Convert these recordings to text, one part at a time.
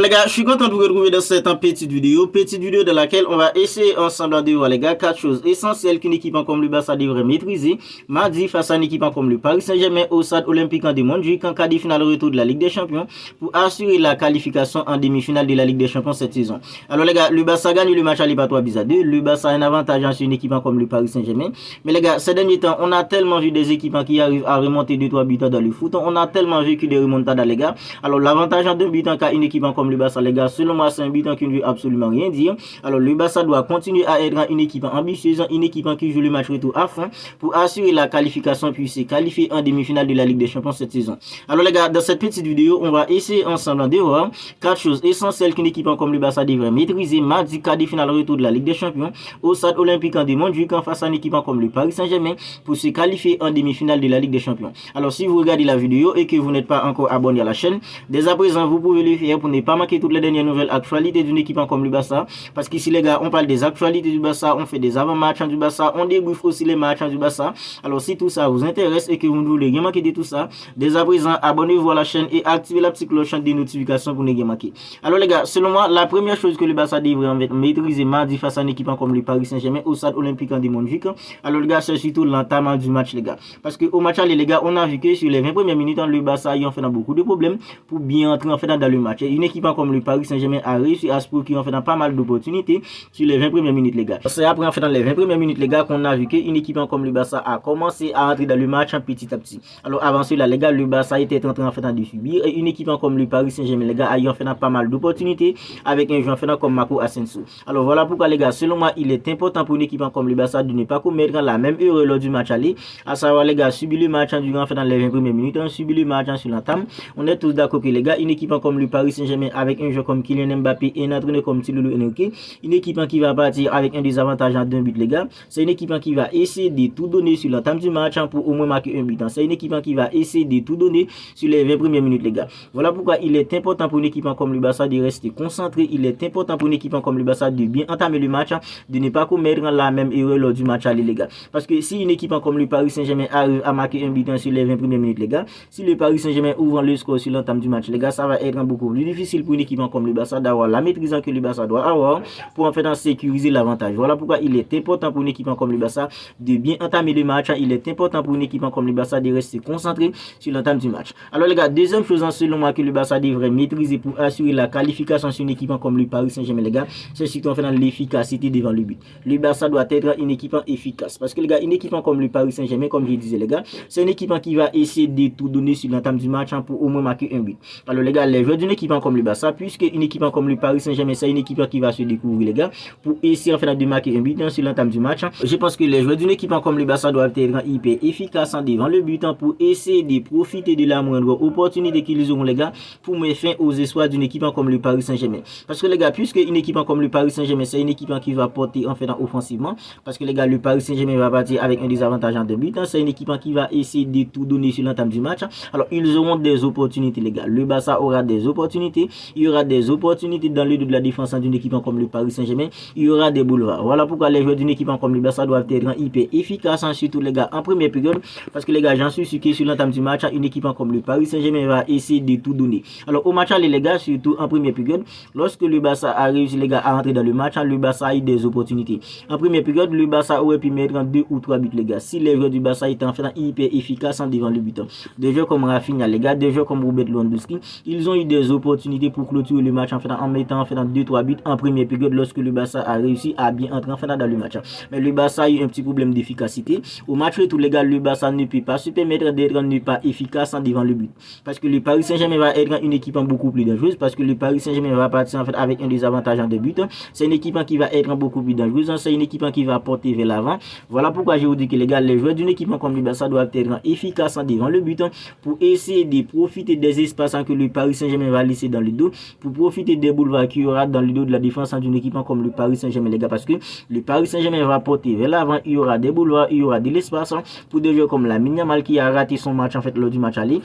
Les gars, je suis content de vous retrouver dans cette petite vidéo dans laquelle on va essayer ensemble de voir les gars 4 choses essentielles qu'une équipe comme le Barça devrait maîtriser mardi face à une équipe comme le Paris Saint-Germain au stade olympique en Montjuic en cas de finale retour de la Ligue des Champions pour assurer la qualification en demi-finale de la Ligue des Champions cette saison. Alors les gars, le Barça gagne le match à pas 3-2. Le Barça a un avantage sur une équipe comme le Paris Saint-Germain. Mais les gars, ces derniers temps, on a tellement vu des équipes qui arrivent à remonter 2-3 buts dans le foot. On a tellement vu que des remontades les gars. Alors l'avantage en 2 buts en cas une équipe comme le Barça, les gars, selon moi, c'est un bilan qui ne veut absolument rien dire. Alors, le Barça doit continuer à être une équipe ambitieuse, une équipe qui joue le match retour à fond pour assurer la qualification puis se qualifier en demi-finale de la Ligue des Champions cette saison. Alors, les gars, dans cette petite vidéo, on va essayer ensemble de voir 4 choses essentielles qu'une équipe comme le Barça devrait maîtriser mardi, quart de finale retour de la Ligue des Champions au stade olympique en Montjuic en face à une équipe comme le Paris Saint-Germain pour se qualifier en demi-finale de la Ligue des Champions. Alors, si vous regardez la vidéo et que vous n'êtes pas encore abonné à la chaîne, dès à présent, vous pouvez le faire pour ne pas manquer toutes les dernières nouvelles actualités d'une équipe comme le Barça. Parce qu'ici, les gars, on parle des actualités du Barça, on fait des avant-matchs du Barça, on débriefe aussi les matchs du Barça. Alors, si tout ça vous intéresse et que vous ne voulez rien manquer de tout ça, dès à présent, abonnez-vous à la chaîne et activez la petite cloche des notifications pour ne rien manquer. Alors, les gars, selon moi, la première chose que le Barça devrait maîtriser mardi face à une équipe comme le Paris Saint-Germain au stade olympique en Montjuic. Alors, les gars, c'est surtout l'entamement du match, les gars. Parce qu'au match, les gars, on a vu que sur les 20 premières minutes, le Barça a fait beaucoup de problèmes pour bien entrer en fait dans le match. Et une équipe comme le Paris Saint-Germain a réussi à se procurer en fait dans pas mal d'opportunités sur les 20 premières minutes, les gars. C'est après en fait dans les 20 premières minutes, les gars, qu'on a vu qu'une équipe comme le Barça a commencé à entrer dans le match petit à petit. Alors avant cela, les gars, le Barça était en train en fait de subir et une équipe comme le Paris Saint-Germain, les gars, a eu en fait dans pas mal d'opportunités avec un joueur en fait comme Marco Asensio. Alors voilà pourquoi, les gars, selon moi, il est important pour une équipe comme le Barça de ne pas commettre la même erreur lors du match aller, à savoir, les gars, subir le match durant en fait dans les 20 premières minutes, subir le match sur l'entame. On est tous d'accord que, les gars, une équipe comme le Paris Saint-Germain avec un joueur comme Kylian Mbappé et un entraîneur comme Thilo Henrique, une équipe qui va partir avec un désavantage en 2 buts, les gars. C'est une équipe qui va essayer de tout donner sur l'entame du match pour au moins marquer un but. C'est une équipe qui va essayer de tout donner sur les 20 premières minutes, les gars. Voilà pourquoi il est important pour une équipe comme le Barça de rester concentré. Il est important pour une équipe comme le Barça de bien entamer le match, de ne pas commettre la même erreur lors du match aller, les gars. Parce que si une équipe comme le Paris Saint-Germain arrive à marquer un but sur les 20 premières minutes, les gars, si le Paris Saint-Germain ouvre le score sur l'entame du match, les gars, ça va être beaucoup plus difficile pour une équipe comme le Barça d'avoir la maîtrise que le Barça doit avoir pour en fait sécuriser l'avantage. Voilà pourquoi il est important pour une équipe comme le Barça de bien entamer le match. Il est important pour une équipe comme le Barça de rester concentré sur l'entame du match. Alors les gars, deuxième chose selon moi que le Barça devrait maîtriser pour assurer la qualification sur une équipe comme le Paris Saint-Germain, les gars, c'est surtout en fait l'efficacité devant le but. Le Barça doit être une équipe efficace parce que, les gars, une équipe comme le Paris Saint-Germain, comme je disais, les gars, c'est une équipe qui va essayer de tout donner sur l'entame du match pour au moins marquer un but. Alors les gars, les joueurs d'une équipe comme le Barça, puisque une équipe comme le Paris Saint-Germain, c'est une équipe qui va se découvrir, les gars, pour essayer en fait de marquer un but sur l'entame du match. Je pense que les joueurs d'une équipe comme le Barça doivent être hyper efficaces devant le but pour essayer de profiter de la moindre opportunité qu'ils auront, les gars, pour mettre fin aux espoirs d'une équipe comme le Paris Saint-Germain. Parce que, les gars, puisque une équipe comme le Paris Saint-Germain, c'est une équipe qui va porter en fait offensivement, parce que, les gars, le Paris Saint-Germain va partir avec un désavantage en 2 buts. C'est une équipe qui va essayer de tout donner sur l'entame du match. Alors ils auront des opportunités, les gars. Le Barça aura des opportunités. Il y aura des opportunités dans le dos de la défense d'une équipe comme le Paris Saint-Germain. Il y aura des boulevards. Voilà pourquoi les joueurs d'une équipe comme le Barça doivent être hyper efficaces, surtout, les gars, en première période. Parce que, les gars, j'en suis sûr que sur l'entame du match, une équipe comme le Paris Saint-Germain va essayer de tout donner. Alors au match, les gars, surtout en première période, lorsque le Barça a réussi, les gars, à entrer dans le match, le Barça a eu des opportunités. En première période, le Barça aurait pu mettre 2 ou 3 buts, les gars, si les joueurs du Barça étaient en fait hyper efficaces devant le but. Des joueurs comme Rafinha, les gars, des joueurs comme Robert Lewandowski, ils ont eu des opportunités pour clôturer le match en mettant en fait 2-3 buts en première période lorsque le Barça a réussi à bien entrer en fait dans le match. Mais le Barça a eu un petit problème d'efficacité. Au match retour, les gars, le Barça ne peut pas se permettre d'être ne pas efficace devant le but. Parce que le Paris Saint-Germain va être une équipe beaucoup plus dangereuse. Parce que le Paris Saint-Germain va partir en fait avec un désavantage en 2 buts. C'est une équipe qui va être beaucoup plus dangereuse. C'est une équipe qui va porter vers l'avant. Voilà pourquoi je vous dis que, les gars, les joueurs d'une équipe comme le Barça doivent être efficaces devant le but pour essayer de profiter des espaces que le Paris Saint-Germain va laisser dans le dos, pour profiter des boulevards qu'il y aura dans le dos de la défense d'une équipe comme le Paris Saint-Germain, les gars, parce que le Paris Saint-Germain va porter vers l'avant. Il y aura des boulevards, il y aura de l'espace pour des joueurs comme Lamine Yamal qui a raté son match en fait lors du match aller.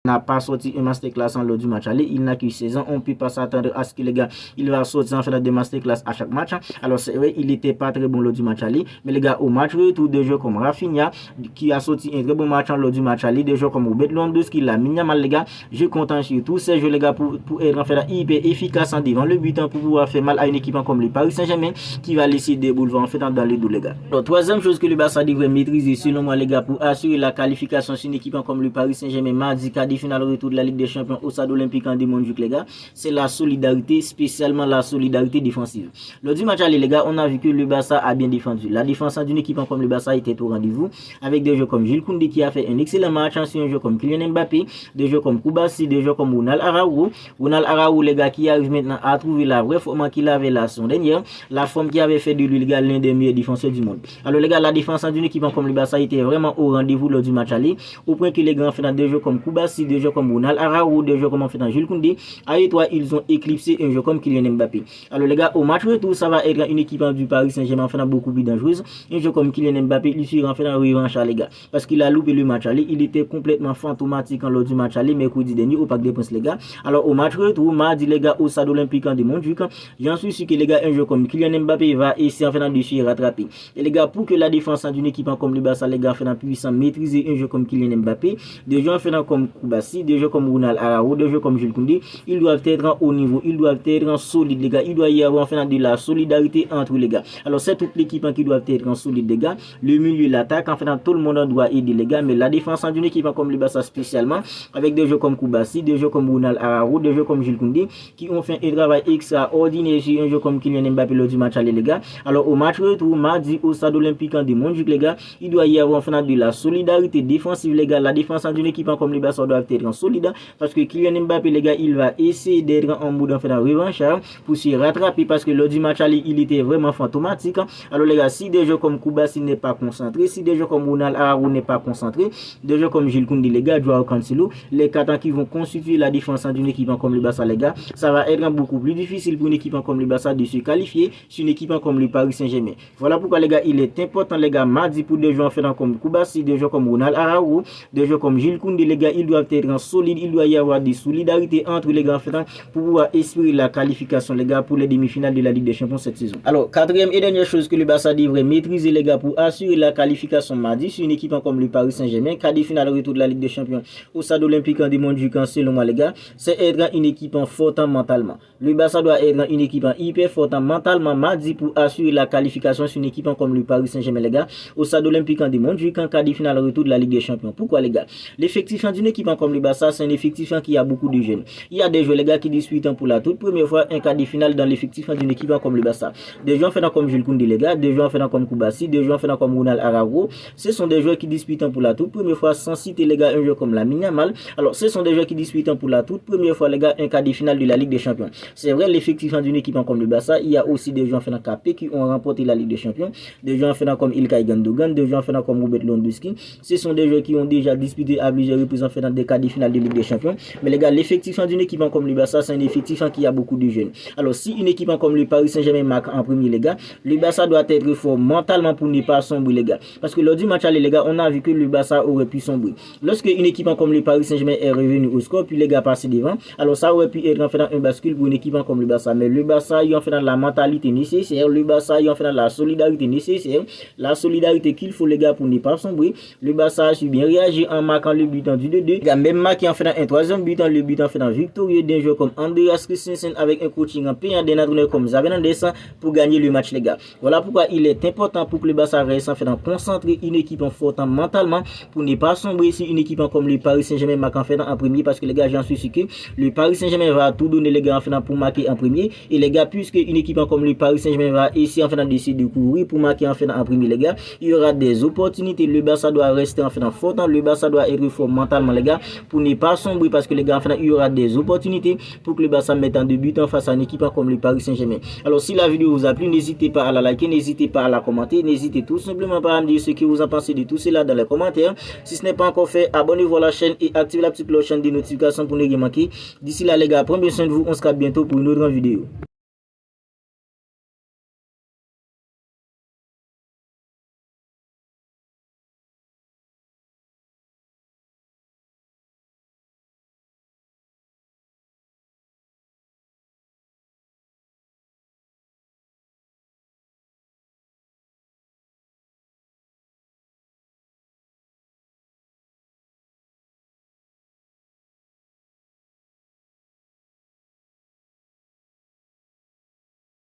n'a pas sorti un masterclass en lors du match aller, il n'a que 16 ans, on ne peut pas s'attendre à ce que les gars, il va sortir en fait des masterclass à chaque match. Alors c'est vrai, il n'était pas très bon lors du match aller, mais les gars, au match retour, des joueurs comme Rafinha, qui a sorti un très bon match en lors du match aller, des joueurs comme Robert Lewandowski, la Yamal, les gars, je compte sur tous ces joueurs, les gars, pour être en fait hyper efficace en devant le but, pour pouvoir faire mal à une équipe comme le Paris Saint-Germain, qui va laisser des boulevards en fait dans les deux, les gars. Alors, troisième chose que le Barça devrait maîtriser, selon moi, les gars, pour assurer la qualification sur une équipe comme le Paris Saint-Germain, mardi, quart de finale retour de la Ligue des Champions au Stade Olympique en Montjuic, les gars, c'est la solidarité, spécialement la solidarité défensive. Lors du match aller, les gars, on a vu que le Barça a bien défendu. La défense d'une équipe comme le Barça était au rendez-vous, avec des joueurs comme Jules Koundé qui a fait un excellent match, ainsi un joueur comme Kylian Mbappé, des joueurs comme Koulibaly, des joueurs comme Ronald Araújo. Ronald Araújo, les gars, qui arrive maintenant à trouver la vraie forme qu'il avait la saison dernière, la forme qui avait fait de lui, les gars, l'un des meilleurs défenseurs du monde. Alors, les gars, la défense d'une équipe comme le Barça était vraiment au rendez-vous lors du match aller, au point que les grands fait des joueurs comme Koulibaly, des joueurs comme Ronald Araújo, des joueurs comme Jules Koundé, à eux trois, ils ont éclipsé un joueur comme Kylian Mbappé. Alors les gars, au match retour, ça va être une équipe du Paris Saint-Germain en beaucoup plus dangereuse. Un joueur comme Kylian Mbappé, il sera en fait en revanche, les gars, parce qu'il a loupé le match aller, il était complètement fantomatique en lors du match aller, mercredi dernier au Parc des Princes, les gars. Alors au match retour, mardi, les gars, au Stade Olympique de Montjuic, j'en suis sûr que les gars, un joueur comme Kylian Mbappé va essayer en fait de se rattraper. Et les gars, pour que la défense d'une équipe comme le Barça, les gars, fait en puissant maîtriser un joueur comme Kylian Mbappé, des joueurs fait comme Koulibaly, des joueurs comme Ronald Araújo, des joueurs comme Jules Koundé, ils doivent être en haut niveau, ils doivent être en solide, les gars. Il doit y avoir enfin de la solidarité entre les gars. Alors c'est toute l'équipe qui doit être en solide, les gars. Le milieu, l'attaque, enfin tout le monde doit aider, les gars. Mais la défense d'une équipe comme le Barça spécialement, avec des joueurs comme Koulibaly, des joueurs comme Ronald Araújo, des joueurs comme Jules Koundé, qui ont fait un travail extraordinaire sur un joueur comme Kylian Mbappé lors du match aller, les gars. Alors au match retour, mardi au Stade Olympique de Montjuic, les gars, il doit y avoir enfin de la solidarité défensive, les gars. La défense d'une équipe comme le Barça doit être en solide, parce que Kylian Mbappé, les gars, il va essayer d'être en mode en fait en revanche pour se rattraper, parce que lors du match aller, il était vraiment fantomatique. Alors les gars, si des joueurs comme Koulibaly n'est pas concentré, si des joueurs comme Ronald Araújo n'est pas concentré, des joueurs comme Jules Koundé, les gars, Joao Cancelo, les quatre qui vont constituer la défense d'une équipe comme le Barça, les gars, ça va être beaucoup plus difficile pour une équipe comme le Barça de se qualifier sur une équipe comme le Paris Saint-Germain. Voilà pourquoi les gars, il est important, les gars, mardi, pour des joueurs en fait comme Koulibaly, des joueurs comme Ronald Araújo, des joueurs comme Jules Koundé, les gars, ils doivent être en solide, il doit y avoir des solidarités entre les gars en fait pour pouvoir espérer la qualification, les gars, pour les demi-finales de la Ligue des Champions cette saison. Alors, quatrième et dernière chose que le Barça devrait maîtriser, les gars, pour assurer la qualification mardi sur une équipe comme le Paris Saint-Germain, quart de finale retour de la Ligue des Champions au Stade Olympique de Montjuic, selon moi, les gars, c'est être une équipe forte mentalement. Le Barça doit être une équipe hyper forte mentalement mardi pour assurer la qualification sur une équipe comme le Paris Saint-Germain, les gars, au Stade Olympique de Montjuic, en quart de finale retour de la Ligue des Champions. Pourquoi, les gars? L'effectif d'une équipe comme le Barça, c'est un effectif qui a beaucoup de jeunes. Il y a des joueurs, les gars, qui disputent pour la toute première fois un quart de finale dans l'effectif d'une équipe comme le Barça. Des joueurs faits comme Jules Koundé, les gars, des joueurs faits comme Koulibaly, des joueurs faits comme Ronald Araújo. Ce sont des joueurs qui disputent pour la toute première fois, sans citer, les gars, un joueur comme la Yamal. Alors, ce sont des joueurs qui disputent pour la toute première fois, les gars, un quart de finale de la Ligue des Champions. C'est vrai, l'effectif d'une équipe comme le Barça, il y a aussi des joueurs faits KP qui ont remporté la Ligue des Champions, des joueurs faits comme Ilkay Gundogan, des joueurs faits comme Robert Lewandowski. Ce sont des joueurs qui ont déjà disputé à plusieurs reprises en fait dans des quarts de finale de Ligue des Champions. Mais les gars, l'effectif d'une équipe comme le Barça, c'est un effectif qui a beaucoup de jeunes. Alors, si une équipe comme le Paris Saint-Germain marque en premier, les gars, le Barça doit être fort mentalement pour ne pas sombrer, les gars. Parce que lors du match aller, les gars, on a vu que le Barça aurait pu sombrer. Lorsque une équipe comme le Paris Saint-Germain est revenue au score, puis les gars passent devant, alors ça aurait pu être en fait un bascule pour une équipe comme le Barça. Mais le Barça, il en fait dans la mentalité nécessaire, le Barça, il en fait dans la solidarité nécessaire, la solidarité qu'il faut, les gars, pour ne pas sombrer. Le Barça a su bien réagir en marquant le but en 2-2. Même marqué en fait un troisième but, le but en fait victorieux d'un joueur comme Andreas Christensen avec un coaching en payant d'un entraîneur comme Xavi Hernandez pour gagner le match, les gars. Voilà pourquoi il est important pour que le Barça reste en fait concentrer une équipe en forte mentalement pour ne pas sombrer si une équipe comme le Paris Saint-Germain marque en fait en premier, parce que les gars, j'en suis sûr que le Paris Saint-Germain va tout donner, les gars, en fait pour marquer en premier. Et les gars, puisque une équipe comme le Paris Saint-Germain va essayer en fait d'essayer de courir pour marquer en fait en premier, les gars, il y aura des opportunités. Le Barça doit rester en fait fort, le Barça doit être fort mentalement, les gars, pour ne pas sombrer, parce que les gars, en fait, il y aura des opportunités pour que le Barça mette en début en face à une équipe comme le Paris Saint-Germain. Alors si la vidéo vous a plu, n'hésitez pas à la liker, n'hésitez pas à la commenter, n'hésitez tout simplement pas à me dire ce que vous en pensez de tout cela dans les commentaires. Si ce n'est pas encore fait, abonnez-vous à la chaîne et activez la petite cloche des notifications pour ne rien manquer. D'ici là, les gars, prenez bien soin de vous, on se capte bientôt pour une autre vidéo.